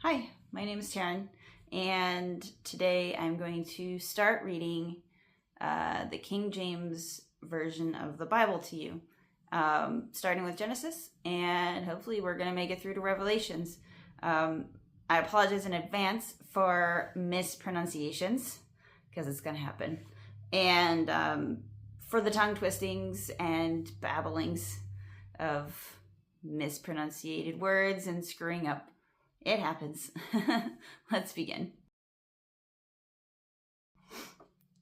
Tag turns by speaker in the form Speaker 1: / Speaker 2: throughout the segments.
Speaker 1: Hi, my name is Taryn, and today I'm going to start reading the King James Version of the Bible to you, starting with Genesis, and hopefully we're going to make it through to Revelations. I apologize in advance for mispronunciations, because it's going to happen, and for the tongue twistings and babblings of mispronunciated words and screwing up. It happens. Let's begin.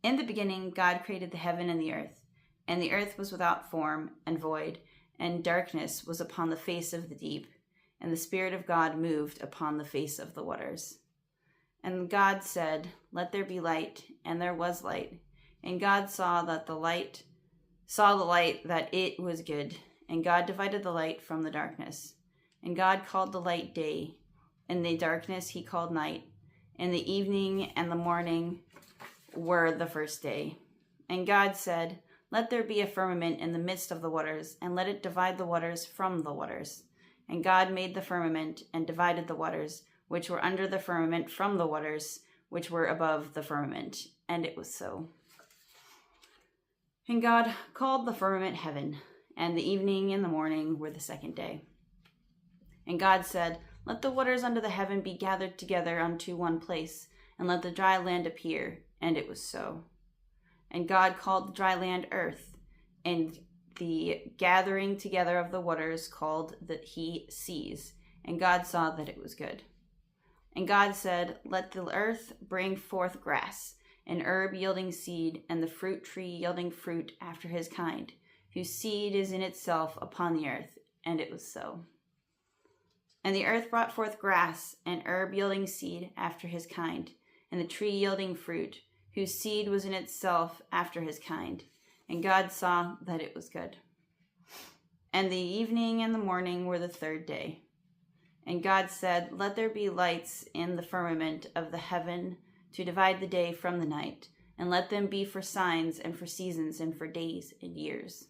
Speaker 1: In the beginning, God created the heaven and the earth was without form and void, and darkness was upon the face of the deep, and the Spirit of God moved upon the face of the waters. And God said, "Let there be light," and there was light. And God saw the light that it was good, and God divided the light from the darkness. And God called the light day, and the darkness he called night, and the evening and the morning were the first day. And God said, "Let there be a firmament in the midst of the waters, and let it divide the waters from the waters." And God made the firmament, and divided the waters which were under the firmament from the waters which were above the firmament. And it was so. And God called the firmament heaven, and the evening and the morning were the second day. And God said, "Let the waters under the heaven be gathered together unto one place, and let the dry land appear." And it was so. And God called the dry land earth, and the gathering together of the waters called he seas. And God saw that it was good. And God said, "Let the earth bring forth grass, an herb yielding seed, and the fruit tree yielding fruit after his kind, whose seed is in itself upon the earth." And it was so. And the earth brought forth grass, and herb yielding seed after his kind, and the tree yielding fruit, whose seed was in itself after his kind. And God saw that it was good. And the evening and the morning were the third day. And God said, "Let there be lights in the firmament of the heaven to divide the day from the night, and let them be for signs and for seasons and for days and years.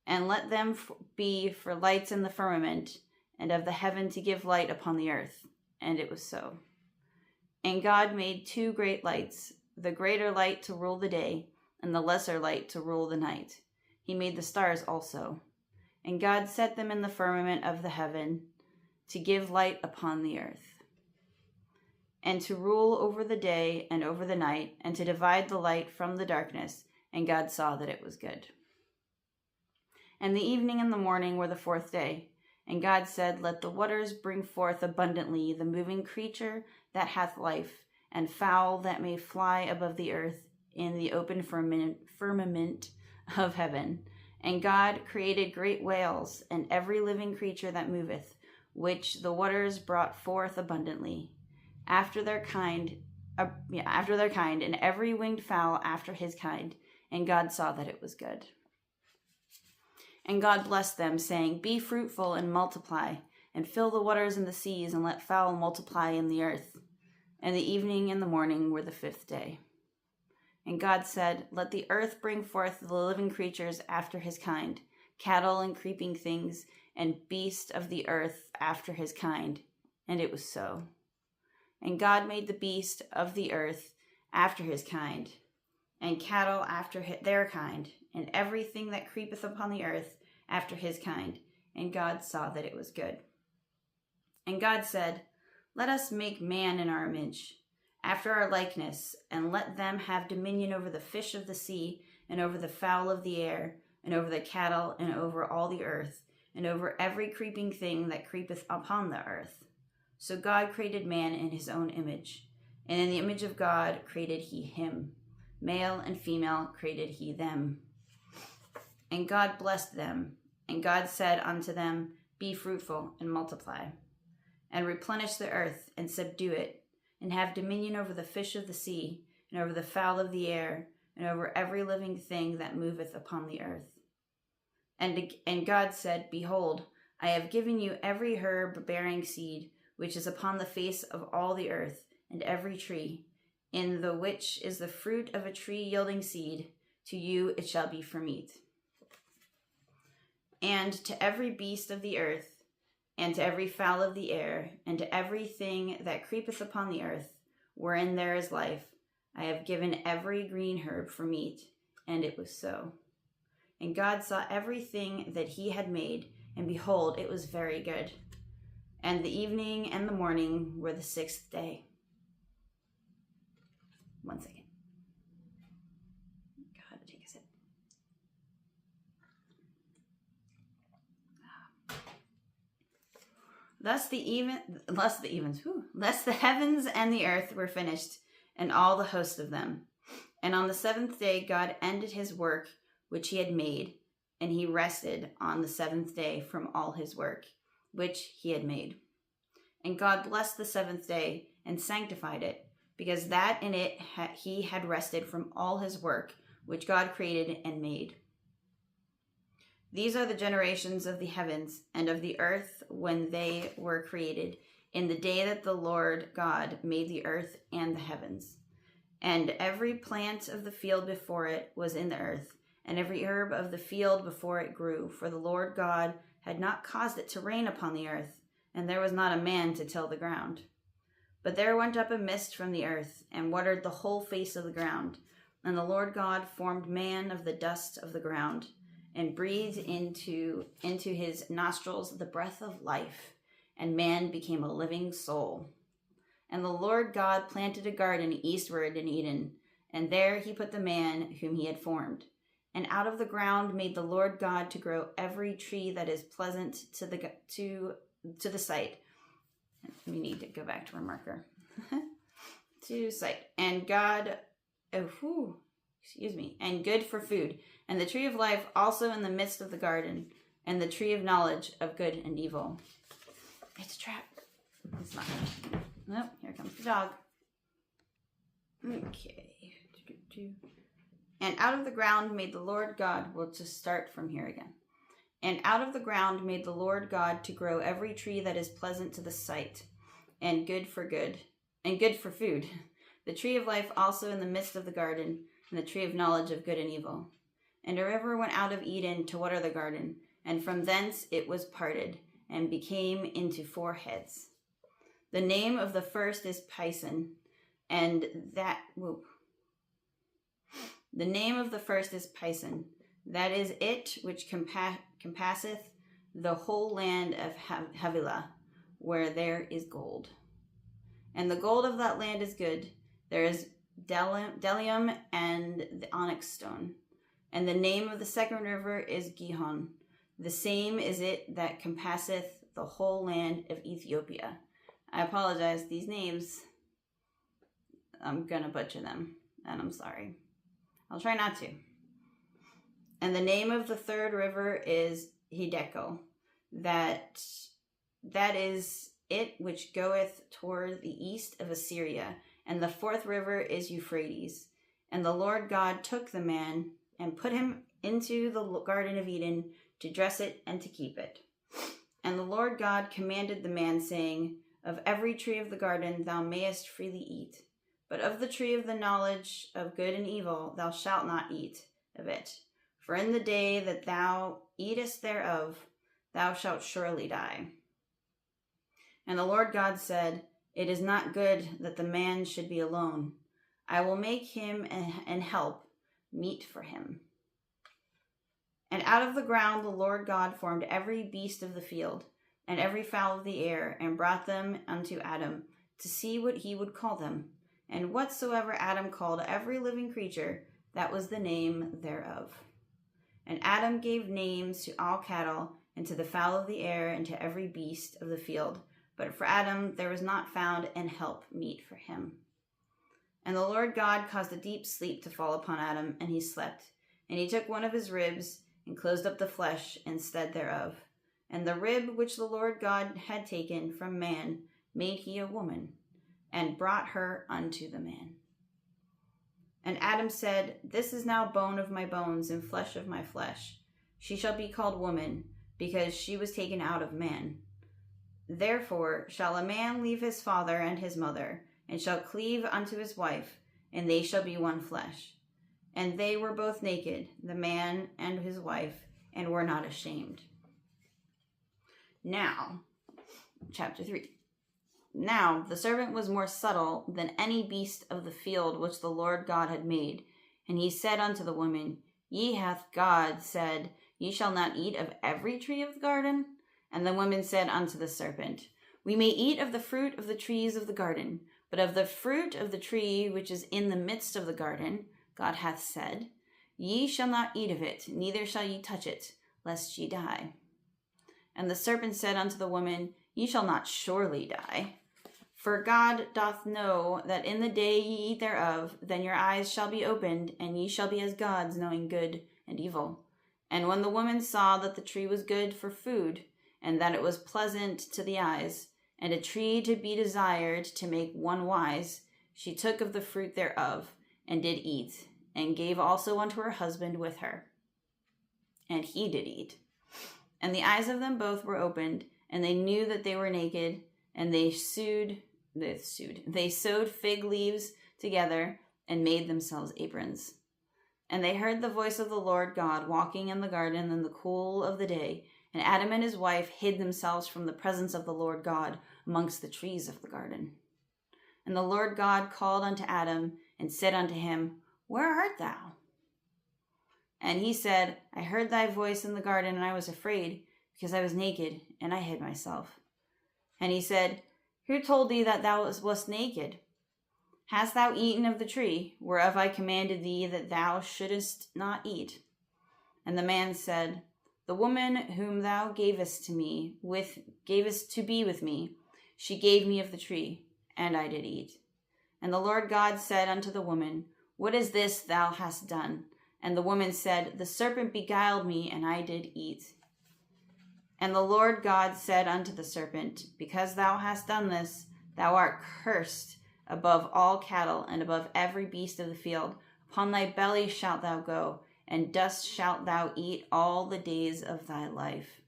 Speaker 1: And let them be for lights in the firmament and of the heaven to give light upon the earth." And it was so. And God made two great lights, the greater light to rule the day, and the lesser light to rule the night. He made the stars also. And God set them in the firmament of the heaven to give light upon the earth, and to rule over the day and over the night, and to divide the light from the darkness. And God saw that it was good. And the evening and the morning were the fourth day. And God said, "Let the waters bring forth abundantly the moving creature that hath life, and fowl that may fly above the earth in the open firmament of heaven." And God created great whales, and every living creature that moveth, which the waters brought forth abundantly, after their kind, and every winged fowl after his kind. And God saw that it was good. And God blessed them, saying, "Be fruitful and multiply, and fill the waters and the seas, and let fowl multiply in the earth." And the evening and the morning were the fifth day. And God said, "Let the earth bring forth the living creatures after his kind, cattle and creeping things, and beasts of the earth after his kind." And it was so. And God made the beast of the earth after his kind, and cattle after their kind, and everything that creepeth upon the earth after his kind. And God saw that it was good. And God said, "Let us make man in our image, after our likeness, and let them have dominion over the fish of the sea, and over the fowl of the air, and over the cattle, and over all the earth, and over every creeping thing that creepeth upon the earth." So God created man in his own image, and in the image of God created he him. Male and female created he them. And God blessed them, and God said unto them, "Be fruitful and multiply, and replenish the earth, and subdue it, and have dominion over the fish of the sea, and over the fowl of the air, and over every living thing that moveth upon the earth." And God said, "Behold, I have given you every herb bearing seed, which is upon the face of all the earth, and every tree, in the which is the fruit of a tree yielding seed. To you it shall be for meat. And to every beast of the earth, and to every fowl of the air, and to everything that creepeth upon the earth, wherein there is life, I have given every green herb for meat. And it was so. And God saw everything that he had made, and behold, it was very good. And the evening and the morning were the sixth day. 1 second. God, take a sip. Thus the heavens and the earth were finished, and all the host of them. And on the seventh day God ended his work which he had made, and he rested on the seventh day from all his work which he had made. And God blessed the seventh day and sanctified it, because that in it he had rested from all his work which God created and made. These are the generations of the heavens and of the earth when they were created, in the day that the Lord God made the earth and the heavens. And every plant of the field before it was in the earth, and every herb of the field before it grew, for the Lord God had not caused it to rain upon the earth, and there was not a man to till the ground. But there went up a mist from the earth, and watered the whole face of the ground. And the Lord God formed man of the dust of the ground, and breathed into his nostrils the breath of life, and man became a living soul. And the Lord God planted a garden eastward in Eden, and there he put the man whom he had formed. And out of the ground made the Lord God to grow every tree that is pleasant to the sight. We need to go back to our marker. To sight. And and good for food. And the tree of life also in the midst of the garden, and the tree of knowledge of good and evil. It's a trap. It's not. Nope, here comes the dog. Okay. And out of the ground made the Lord God, we'll just start from here again. And out of the ground made the Lord God to grow every tree that is pleasant to the sight, and good for food. The tree of life also in the midst of the garden, and the tree of knowledge of good and evil. And a river went out of Eden to water the garden, and from thence it was parted, and became into 4 heads. The name of the first is Pison, and that the name of the first is Pison. That is it which compasseth the whole land of Havilah, where there is gold. And the gold of that land is good. There is bdellium and the onyx stone. And the name of the second river is Gihon. The same is it that compasseth the whole land of Ethiopia. I apologize, these names, I'm gonna butcher them, and I'm sorry. I'll try not to. And the name of the third river is Hiddekel. That is it which goeth toward the east of Assyria. And the fourth river is Euphrates. And the Lord God took the man and put him into the Garden of Eden to dress it and to keep it. And the Lord God commanded the man, saying, Of every tree of the garden thou mayest freely eat, but of the tree of the knowledge of good and evil thou shalt not eat of it. For in the day that thou eatest thereof, thou shalt surely die. And the Lord God said, It is not good that the man should be alone. I will make him an help meet for him. And out of the ground the Lord God formed every beast of the field, and every fowl of the air, and brought them unto Adam, to see what he would call them. And whatsoever Adam called every living creature, that was the name thereof. And Adam gave names to all cattle, and to the fowl of the air, and to every beast of the field. But for Adam there was not found an help meet for him. And the Lord God caused a deep sleep to fall upon Adam, and he slept. And he took one of his ribs, and closed up the flesh instead thereof. And the rib which the Lord God had taken from man made he a woman, and brought her unto the man. And Adam said, This is now bone of my bones, and flesh of my flesh. She shall be called woman, because she was taken out of man. Therefore shall a man leave his father and his mother, and shall cleave unto his wife, and they shall be one flesh. And they were both naked, the man and his wife, and were not ashamed. Now, Chapter 3. Now the serpent was more subtle than any beast of the field which the Lord God had made. And he said unto the woman, Ye hath God said, Ye shall not eat of every tree of the garden? And the woman said unto the serpent, We may eat of the fruit of the trees of the garden, but of the fruit of the tree which is in the midst of the garden, God hath said, Ye shall not eat of it, neither shall ye touch it, lest ye die. And the serpent said unto the woman, Ye shall not surely die. For God doth know that in the day ye eat thereof, then your eyes shall be opened, and ye shall be as gods, knowing good and evil. And when the woman saw that the tree was good for food, and that it was pleasant to the eyes, and a tree to be desired to make one wise, she took of the fruit thereof, and did eat, and gave also unto her husband with her. And he did eat. And the eyes of them both were opened, and they knew that they were naked, and they sewed fig leaves together, and made themselves aprons. And they heard the voice of the Lord God walking in the garden in the cool of the day, and Adam and his wife hid themselves from the presence of the Lord God amongst the trees of the garden. And the Lord God called unto Adam, and said unto him, Where art thou? And he said, I heard thy voice in the garden, and I was afraid, because I was naked, and I hid myself. And he said, Who told thee that thou wast naked? Hast thou eaten of the tree, whereof I commanded thee that thou shouldest not eat? And the man said, The woman whom thou gavest to be with me, she gave me of the tree, and I did eat. And the Lord God said unto the woman, What is this thou hast done? And the woman said, The serpent beguiled me, and I did eat. And the Lord God said unto the serpent, Because thou hast done this, thou art cursed above all cattle, and above every beast of the field. Upon thy belly shalt thou go, and dust shalt thou eat all the days of thy life.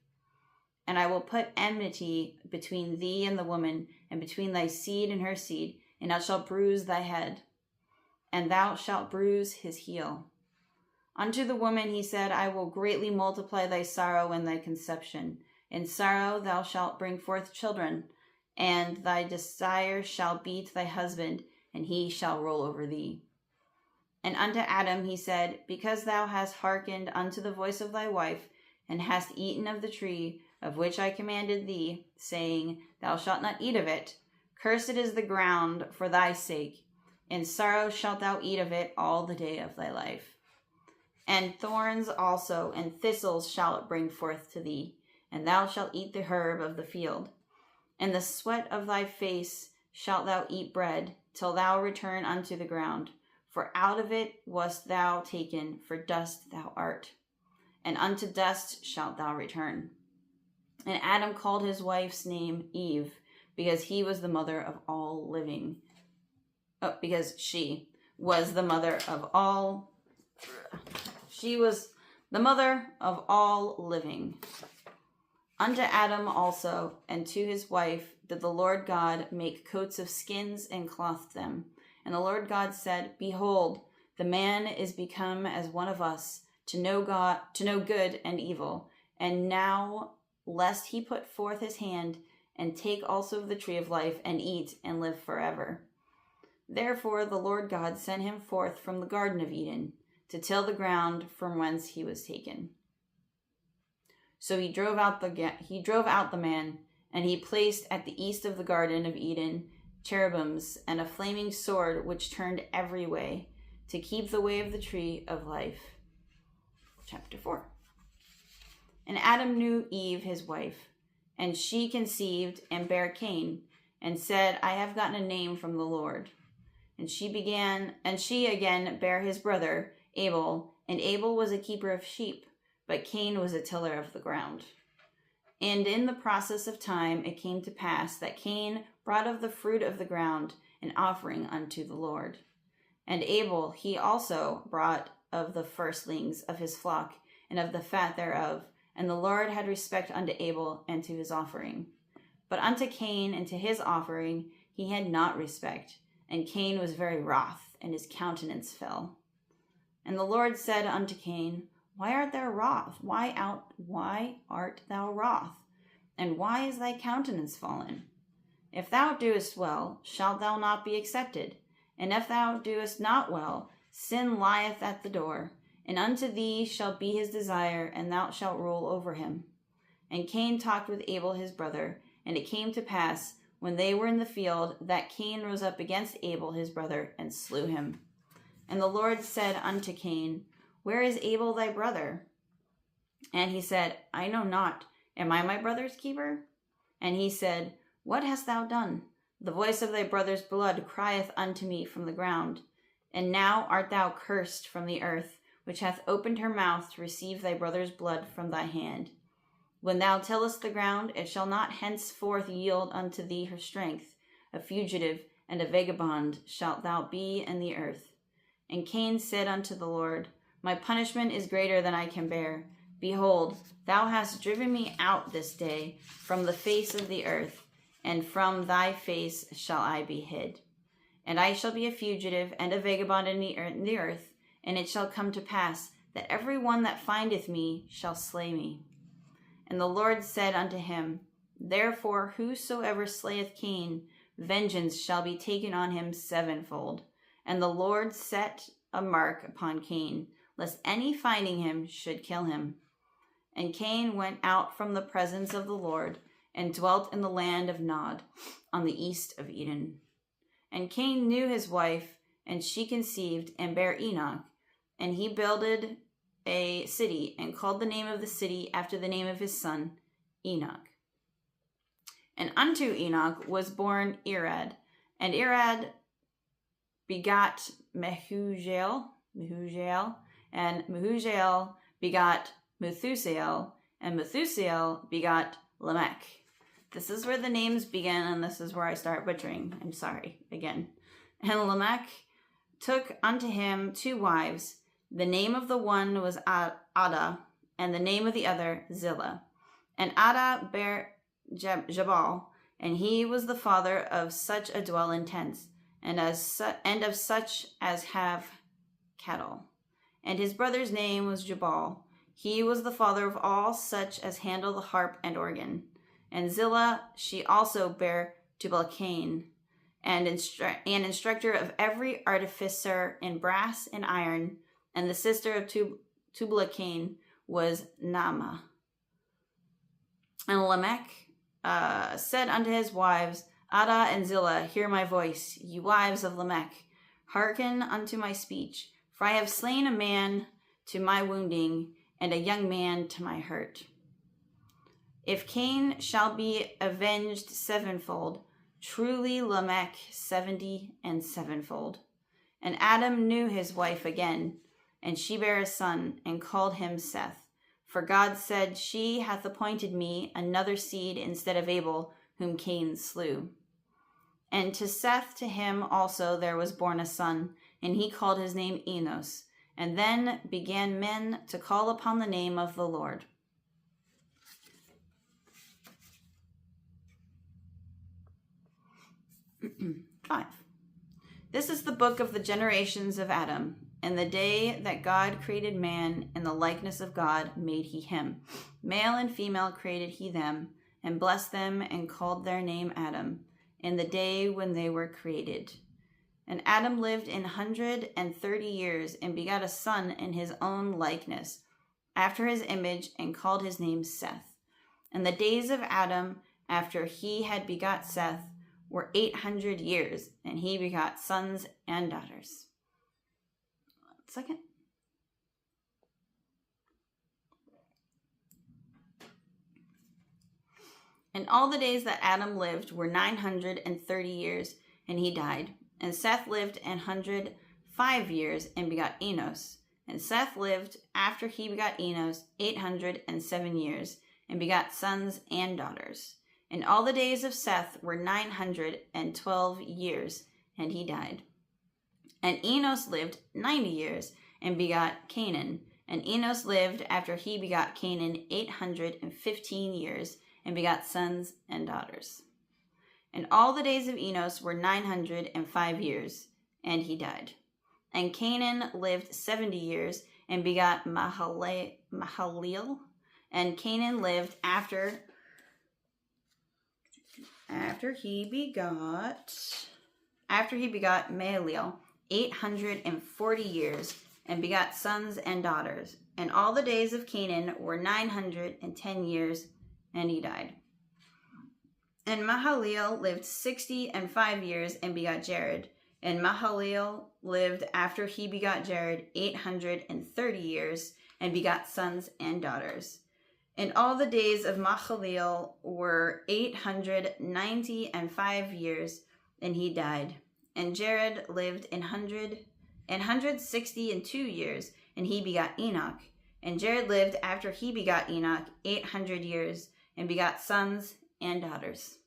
Speaker 1: And I will put enmity between thee and the woman, and between thy seed and her seed, and it shall bruise thy head, and thou shalt bruise his heel. Unto the woman he said, I will greatly multiply thy sorrow and thy conception. In sorrow thou shalt bring forth children, and thy desire shall be to thy husband, and he shall rule over thee. And unto Adam he said, Because thou hast hearkened unto the voice of thy wife, and hast eaten of the tree of which I commanded thee, saying, Thou shalt not eat of it, cursed is the ground for thy sake. In sorrow shalt thou eat of it all the day of thy life. And thorns also and thistles shall it bring forth to thee, and thou shalt eat the herb of the field. In the sweat of thy face shalt thou eat bread, till thou return unto the ground. For out of it wast thou taken, for dust thou art, and unto dust shalt thou return. And Adam called his wife's name Eve, because he was the mother of all living. Because she was the mother of all. She was the mother of all living. Unto Adam also, and to his wife, did the Lord God make coats of skins and clothed them. And the Lord God said, Behold, the man is become as one of us, to know good and evil. And now, lest he put forth his hand, and take also of the tree of life, and eat, and live forever. Therefore the Lord God sent him forth from the Garden of Eden, to till the ground from whence he was taken. So he drove out the man, and he placed at the east of the Garden of Eden cherubims and a flaming sword which turned every way, to keep the way of the tree of life. Chapter 4. And Adam knew Eve his wife, and she conceived and bare Cain, and said, I have gotten a name from the Lord. And she again bare his brother Abel, and Abel was a keeper of sheep, but Cain was a tiller of the ground. And in the process of time it came to pass that Cain brought of the fruit of the ground an offering unto the Lord. And Abel he also brought of the firstlings of his flock, and of the fat thereof, and the Lord had respect unto Abel and to his offering. But unto Cain and to his offering he had not respect, and Cain was very wroth, and his countenance fell. And the Lord said unto Cain, Why art thou wroth? Why art thou wroth? And why is thy countenance fallen? If thou doest well, shalt thou not be accepted? And if thou doest not well, sin lieth at the door, and unto thee shall be his desire, and thou shalt rule over him. And Cain talked with Abel his brother, and it came to pass, when they were in the field, that Cain rose up against Abel his brother, and slew him. And the Lord said unto Cain, Where is Abel thy brother? And he said, I know not. Am I my brother's keeper? And he said, What hast thou done? The voice of thy brother's blood crieth unto me from the ground. And now art thou cursed from the earth, which hath opened her mouth to receive thy brother's blood from thy hand. When thou tillest the ground, it shall not henceforth yield unto thee her strength. A fugitive and a vagabond shalt thou be in the earth. And Cain said unto the Lord, My punishment is greater than I can bear. Behold, thou hast driven me out this day from the face of the earth, and from thy face shall I be hid. And I shall be a fugitive and a vagabond in the earth, and it shall come to pass that every one that findeth me shall slay me. And the Lord said unto him, Therefore whosoever slayeth Cain, vengeance shall be taken on him sevenfold. And the Lord set a mark upon Cain, lest any finding him should kill him. And Cain went out from the presence of the Lord, and dwelt in the land of Nod, on the east of Eden. And Cain knew his wife, and she conceived, and bare Enoch. And he builded a city, and called the name of the city after the name of his son, Enoch. And unto Enoch was born Irad, and Irad begot Mehujael, and Mehujael begot Methusael, and Methusael begot Lamech. This is where the names begin, and this is where I start butchering. I'm sorry, again. And Lamech took unto him 2 wives. The name of the one was Ada, and the name of the other Zillah. And Ada bare Jabal, and he was the father of such as dwell in tents, and of such as have cattle. And his brother's name was Jabal. He was the father of all such as handle the harp and organ. And Zillah, she also bare Tubal-Cain, and an instructor of every artificer in brass and iron. And the sister of Tubal-Cain was Naamah. And Lamech said unto his wives, Ada and Zillah, hear my voice, ye wives of Lamech. Hearken unto my speech, for I have slain a man to my wounding, and a young man to my hurt. If Cain shall be avenged sevenfold, truly Lamech 70 and sevenfold. And Adam knew his wife again, and she bare a son, and called him Seth. For God said, She hath appointed me another seed instead of Abel, whom Cain slew. And to Seth, to him also there was born a son, and he called his name Enos. And then began men to call upon the name of the Lord. Five. This is the book of the generations of Adam. In the day that God created man, in the likeness of God made he him. Male and female created he them, and blessed them, and called their name Adam, in the day when they were created. And Adam lived 130 years, and begot a son in his own likeness, after his image, and called his name Seth. And the days of Adam, after he had begot Seth, were 800 years, and he begot sons and daughters. 1 second. And all the days that Adam lived were 930 years, and he died. And Seth lived 105 years, and begot Enos. And Seth lived, after he begot Enos, 807 years, and begot sons and daughters. And all the days of Seth were 912 years, and he died. And Enos lived 90 years, and begot Canaan. And Enos lived, after he begot Canaan, 815 years, and begot sons and daughters. And all the days of Enos were 905 years, and he died. And Canaan lived 70 years, and begot Mahalalel. And Canaan lived, after After he begot Mahalalel 840 years, and begot sons and daughters. And all the days of Canaan were 910 years, and he died. And Mahalalel lived 65 years, and begot Jared. And Mahalalel lived after he begot Jared 830 years, and begot sons and daughters. And all the days of Mahalalel were 895 years, and he died. And Jared lived 162 years, and he begot Enoch. And Jared lived after he begot Enoch 800 years, and begot sons and daughters.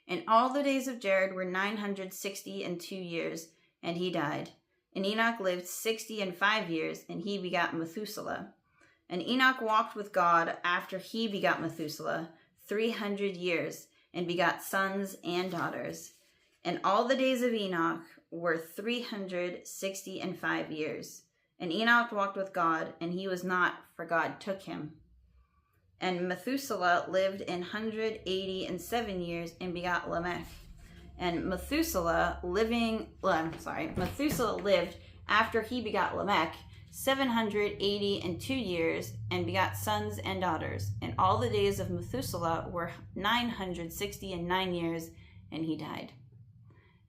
Speaker 1: And all the days of Jared were 962 years, and he died. And Enoch lived 65 years, and he begot Methuselah. And Enoch walked with God after he begot Methuselah 300 years, and begot sons and daughters. And all the days of Enoch were 365 years. And Enoch walked with God, and he was not, for God took him. And Methuselah lived 187 years, and begot Lamech. And Methuselah lived after he begot Lamech 782 years, and begot sons and daughters. And all the days of Methuselah were 969 years, and he died.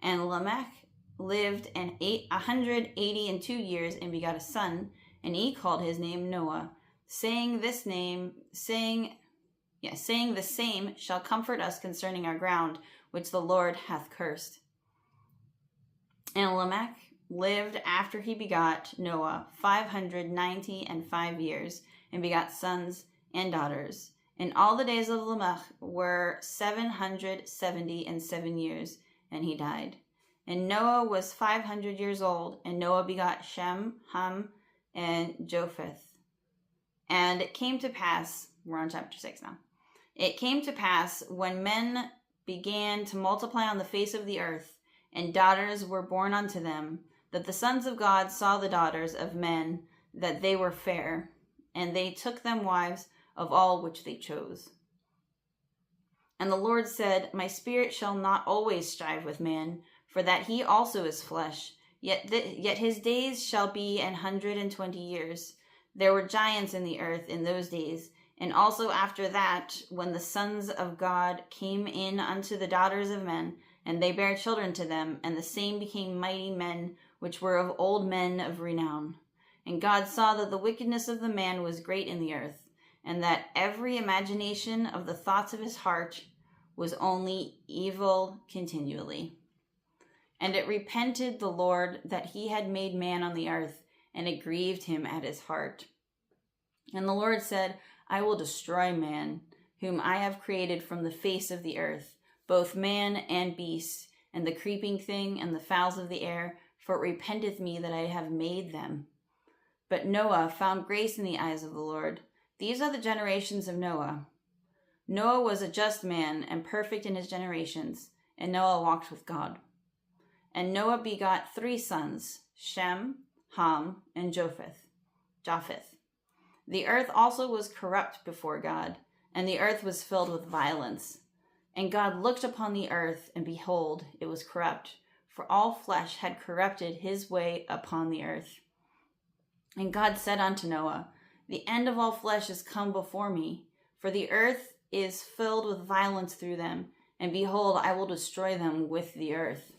Speaker 1: And Lamech lived 182 years, and begot a son, and he called his name Noah, saying the same shall comfort us concerning our ground, which the Lord hath cursed. And Lamech lived after he begot Noah 595 years, and begot sons and daughters. And all the days of Lamech were 777 years, and he died. And Noah was 500 years old, and Noah begot Shem, Ham, and Japheth. And it came to pass, we're on chapter 6 now. It came to pass when men began to multiply on the face of the earth, and daughters were born unto them, that the sons of God saw the daughters of men, that they were fair, and they took them wives of all which they chose. And the Lord said, My spirit shall not always strive with man, for that he also is flesh, yet his days shall be 120 years. There were giants in the earth in those days, and also after that, when the sons of God came in unto the daughters of men, and they bare children to them, and the same became mighty men, which were of old men of renown. And God saw that the wickedness of the man was great in the earth, and that every imagination of the thoughts of his heart was only evil continually. And it repented the Lord that he had made man on the earth, and it grieved him at his heart. And the Lord said, I will destroy man, whom I have created from the face of the earth, both man and beast, and the creeping thing, and the fowls of the air, for it repenteth me that I have made them. But Noah found grace in the eyes of the Lord. These are the generations of Noah. Noah was a just man, and perfect in his generations, and Noah walked with God. And Noah begot 3 sons, Shem, Ham, and Japheth. The earth also was corrupt before God, and the earth was filled with violence. And God looked upon the earth, and behold, it was corrupt, for all flesh had corrupted his way upon the earth. And God said unto Noah, The end of all flesh is come before me, for the earth is filled with violence through them, and behold, I will destroy them with the earth.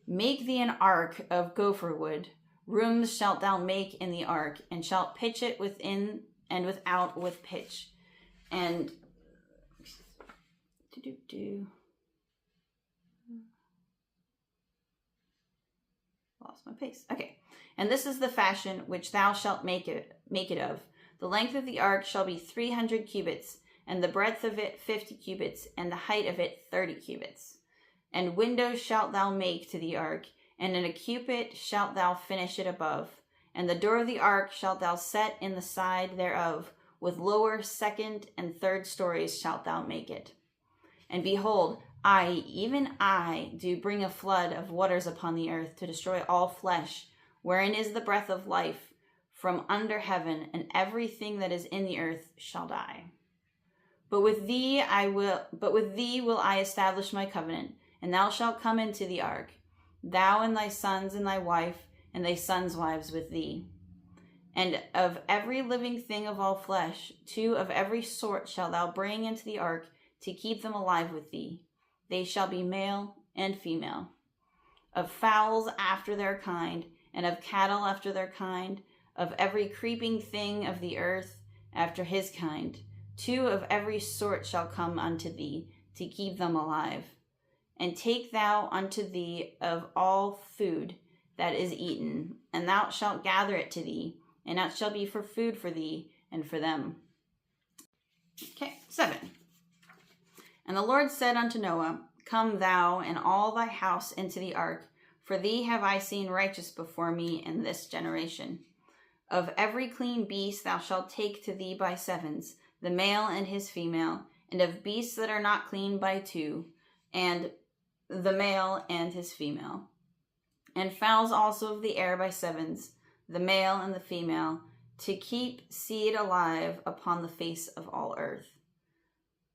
Speaker 1: Make thee an ark of gopher wood. Rooms shalt thou make in the ark, and shalt pitch it within and without with pitch. And lost my pace. Okay. And this is the fashion which thou shalt make it of. The length of the ark shall be 300 cubits, and the breadth of it 50 cubits, and the height of it 30 cubits. And windows shalt thou make to the ark, and in a cubit shalt thou finish it above. And the door of the ark shalt thou set in the side thereof, with lower, second, and third stories shalt thou make it. And behold, I, even I, do bring a flood of waters upon the earth, to destroy all flesh, wherein is the breath of life, from under heaven, and everything that is in the earth shall die. But with thee will I establish my covenant, and thou shalt come into the ark, thou and thy sons and thy wife, and thy sons' wives with thee. And of every living thing of all flesh, 2 of every sort shalt thou bring into the ark, to keep them alive with thee. They shall be male and female. Of fowls after their kind, and of cattle after their kind, of every creeping thing of the earth after his kind, 2 of every sort shall come unto thee, to keep them alive. And take thou unto thee of all food that is eaten, and thou shalt gather it to thee, and it shall be for food for thee and for them. Okay, 7. And the Lord said unto Noah, Come thou and all thy house into the ark, for thee have I seen righteous before me in this generation. Of every clean beast thou shalt take to thee by 7s, the male and his female, and of beasts that are not clean by 2, and the male and his female. And fowls also of the air by 7s, the male and the female, to keep seed alive upon the face of all earth.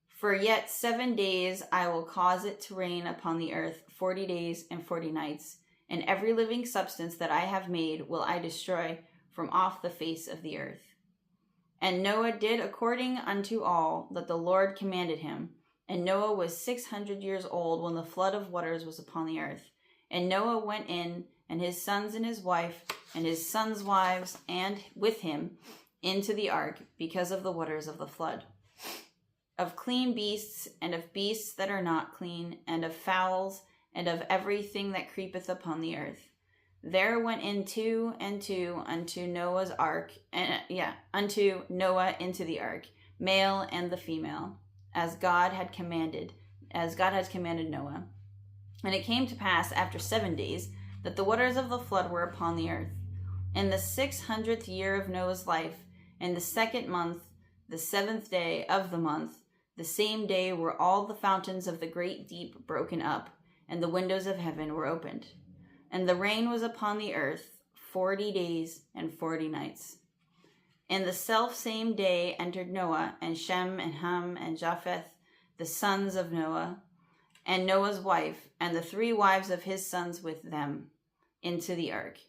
Speaker 1: For yet 7 days I will cause it to rain upon the earth 40 days and 40 nights, and every living substance that I have made will I destroy from off the face of the earth. And Noah did according unto all that the Lord commanded him. And Noah was 600 years old when the flood of waters was upon the earth. And Noah went in, and his sons and his wife, and his sons' wives, and with him, into the ark, because of the waters of the flood. Of clean beasts, and of beasts that are not clean, and of fowls, and of everything that creepeth upon the earth. There went in 2 and 2 unto Noah's ark, unto Noah into the ark, male and the female, as God had commanded Noah. And it came to pass after 7 days that the waters of the flood were upon the earth. In the 600th year of Noah's life, in the 2nd month, the 7th day of the month, the same day were all the fountains of the great deep broken up, and the windows of heaven were opened. And the rain was upon the earth 40 days and 40 nights. In the selfsame day entered Noah, and Shem, and Ham, and Japheth, the sons of Noah, and Noah's wife, and the 3 wives of his sons with them, into the ark.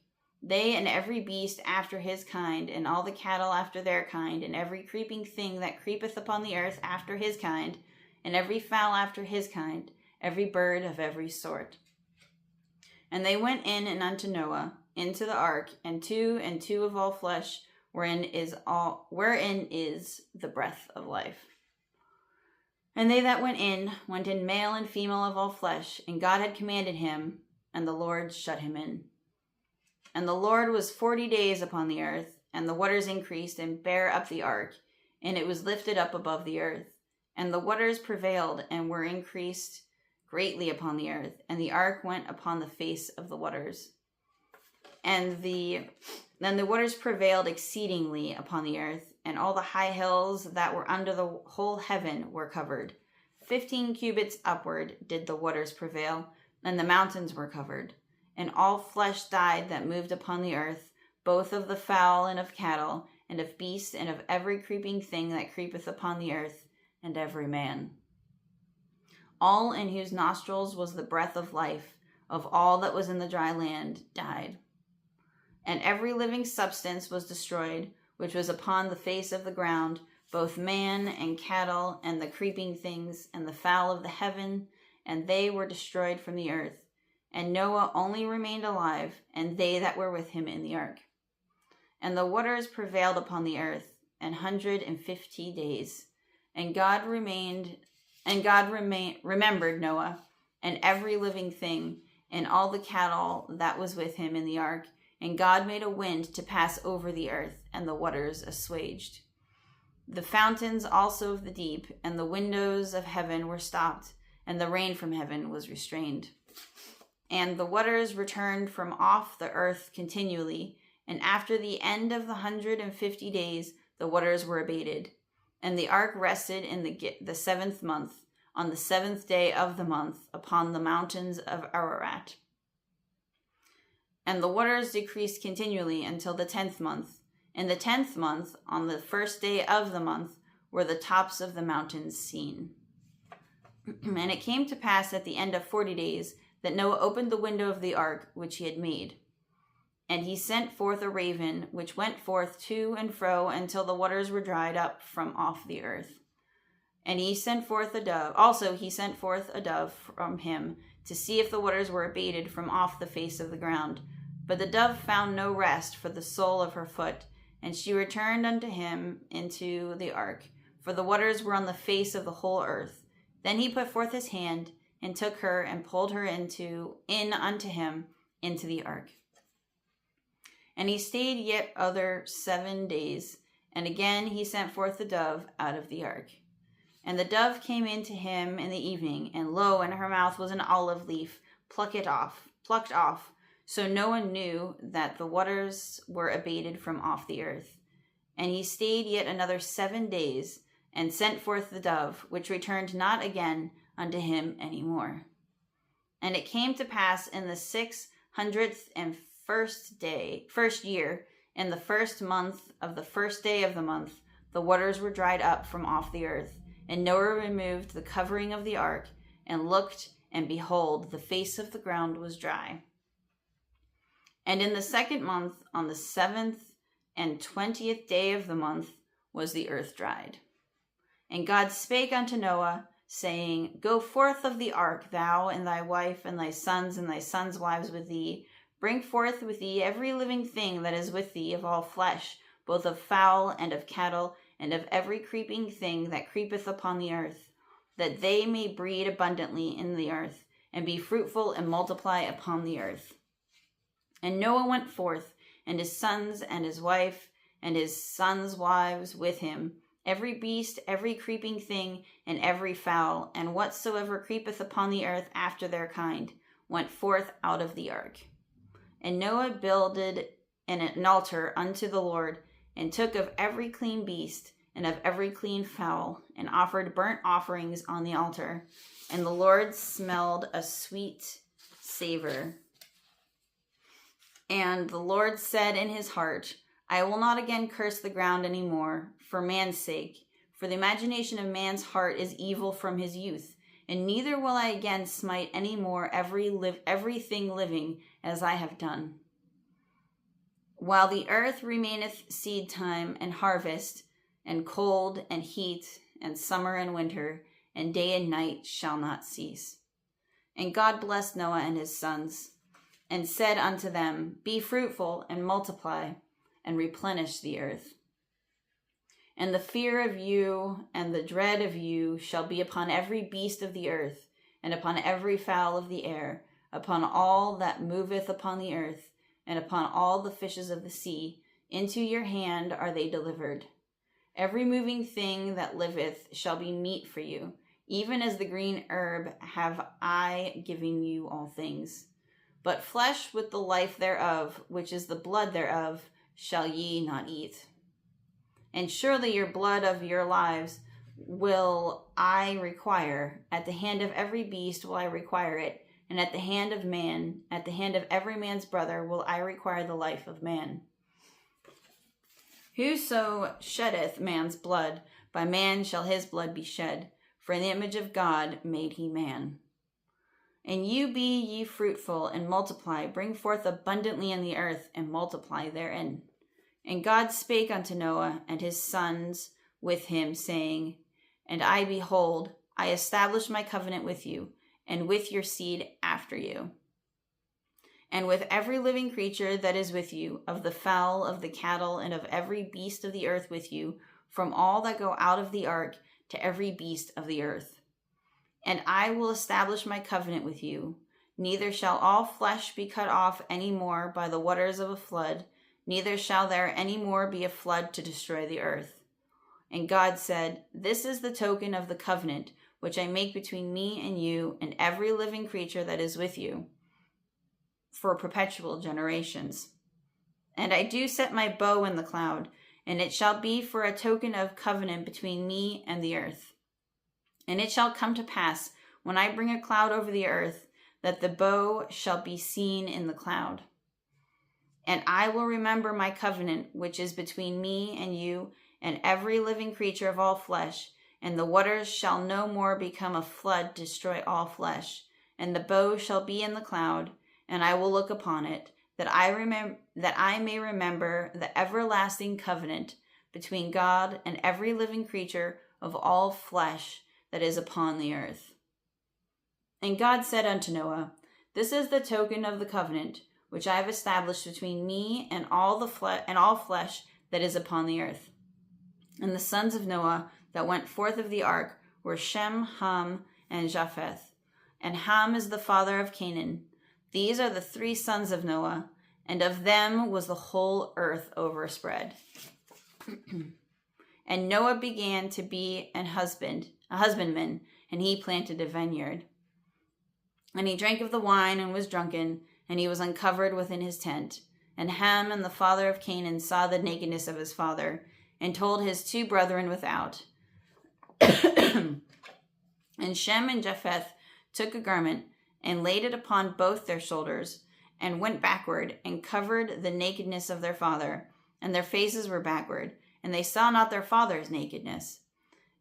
Speaker 1: They and every beast after his kind, and all the cattle after their kind, and every creeping thing that creepeth upon the earth after his kind, and every fowl after his kind, every bird of every sort. And they went in and unto Noah into the ark, and 2 and 2 of all flesh, wherein is the breath of life. And they that went in male and female of all flesh, and God had commanded him, and the Lord shut him in. And the Lord was 40 days upon the earth, and the waters increased and bare up the ark, and it was lifted up above the earth. And the waters prevailed and were increased greatly upon the earth, and the ark went upon the face of the waters. And then the waters prevailed exceedingly upon the earth, and all the high hills that were under the whole heaven were covered. 15 cubits upward did the waters prevail, and the mountains were covered. And all flesh died that moved upon the earth, both of the fowl and of cattle, and of beast, and of every creeping thing that creepeth upon the earth, and every man. All in whose nostrils was the breath of life, of all that was in the dry land, died. And every living substance was destroyed, which was upon the face of the ground, both man and cattle, and the creeping things, and the fowl of the heaven, and they were destroyed from the earth. And Noah only remained alive, and they that were with him in the ark. And the waters prevailed upon the earth 150 days. And God remembered Noah, and every living thing, and all the cattle that was with him in the ark. And God made a wind to pass over the earth, and the waters assuaged. The fountains also of the deep, and the windows of heaven were stopped, and the rain from heaven was restrained. And the waters returned from off the earth continually, and after the end of the 150 days, the waters were abated. And the ark rested in the 7th month, on the 7th day of the month, upon the mountains of Ararat. And the waters decreased continually until the 10th month. In the 10th month, on the 1st day of the month, were the tops of the mountains seen. And it came to pass at the end of 40 days that Noah opened the window of the ark which he had made. And he sent forth a raven, which went forth to and fro until the waters were dried up from off the earth. And he sent forth a dove. Also he sent forth a dove from him to see if the waters were abated from off the face of the ground. But the dove found no rest for the sole of her foot, and she returned unto him into the ark, for the waters were on the face of the whole earth. Then he put forth his hand, and took her, and pulled her in unto him into the ark. And he stayed yet other 7 days, and again he sent forth the dove out of the ark. And the dove came in to him in the evening, and lo, in her mouth was an olive leaf, plucked off. So Noah knew that the waters were abated from off the earth. And he stayed yet another 7 days, and sent forth the dove, which returned not again unto him any more. And it came to pass in the 601st year, in the first month of the first day of the month, the waters were dried up from off the earth. And Noah removed the covering of the ark, and looked, and behold, the face of the ground was dry. And in the second month, on the 7th and 20th day of the month, was the earth dried. And God spake unto Noah, saying, Go forth of the ark, thou and thy wife, and thy sons wives with thee. Bring forth with thee every living thing that is with thee of all flesh, both of fowl and of cattle, and of every creeping thing that creepeth upon the earth, that they may breed abundantly in the earth, and be fruitful and multiply upon the earth. And Noah went forth, and his sons and his wife, and his sons' wives with him, every beast, every creeping thing, and every fowl, and whatsoever creepeth upon the earth after their kind, went forth out of the ark. And Noah builded an altar unto the Lord, and took of every clean beast, and of every clean fowl, and offered burnt offerings on the altar. And the Lord smelled a sweet savor. And the Lord said in his heart, I will not again curse the ground any more, for man's sake. For the imagination of man's heart is evil from his youth. And neither will I again smite any more everything living as I have done. While the earth remaineth seed time and harvest, and cold and heat, and summer and winter, and day and night shall not cease. And God blessed Noah and his sons, and said unto them, Be fruitful and multiply, and replenish the earth. And the fear of you and the dread of you shall be upon every beast of the earth, and upon every fowl of the air, upon all that moveth upon the earth, and upon all the fishes of the sea. Into your hand are they delivered. Every moving thing that liveth shall be meat for you. Even as the green herb have I given you all things. But flesh with the life thereof, which is the blood thereof, shall ye not eat. And surely your blood of your lives will I require. At the hand of every beast will I require it. And at the hand of man, at the hand of every man's brother, will I require the life of man. Whoso sheddeth man's blood, by man shall his blood be shed. For in the image of God made he man. And you be ye fruitful, and multiply, bring forth abundantly in the earth, and multiply therein. And God spake unto Noah and his sons with him, saying, And I, behold, I establish my covenant with you, and with your seed after you, and with every living creature that is with you, of the fowl, of the cattle, and of every beast of the earth with you, from all that go out of the ark to every beast of the earth. And I will establish my covenant with you. Neither shall all flesh be cut off any more by the waters of a flood, neither shall there any more be a flood to destroy the earth. And God said, This is the token of the covenant which I make between me and you and every living creature that is with you, for perpetual generations. And I do set my bow in the cloud, and it shall be for a token of covenant between me and the earth. And it shall come to pass, when I bring a cloud over the earth, that the bow shall be seen in the cloud. And I will remember my covenant, which is between me and you and every living creature of all flesh, and the waters shall no more become a flood to destroy all flesh. And the bow shall be in the cloud, and I will look upon it, that I may remember the everlasting covenant between God and every living creature of all flesh that is upon the earth. And God said unto Noah, This is the token of the covenant which I have established between me and all flesh that is upon the earth. And the sons of Noah that went forth of the ark were Shem, Ham, and Japheth. And Ham is the father of Canaan. These are the 3 sons of Noah, and of them was the whole earth overspread. And Noah began to be a husbandman, and he planted a vineyard. And he drank of the wine and was drunken, and he was uncovered within his tent. And Ham and the father of Canaan saw the nakedness of his father, and told his 2 brethren without. And Shem and Japheth took a garment, and laid it upon both their shoulders, and went backward, and covered the nakedness of their father, and their faces were backward, and they saw not their father's nakedness.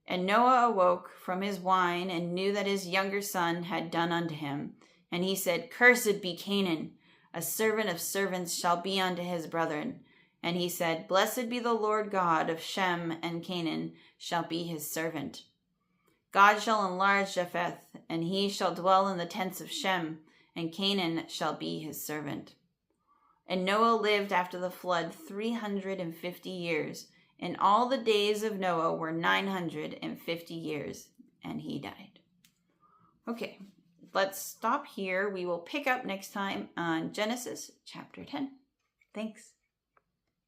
Speaker 1: And Noah awoke from his wine, and knew that his younger son had done unto him. And he said, Cursed be Canaan, a servant of servants shall be unto his brethren. And he said, Blessed be the Lord God of Shem, and Canaan shall be his servant. God shall enlarge Japheth, and he shall dwell in the tents of Shem, and Canaan shall be his servant. And Noah lived after the flood 350 years, and all the days of Noah were 950 years, and he died. Okay, let's stop here. We will pick up next time on Genesis chapter 10. Thanks.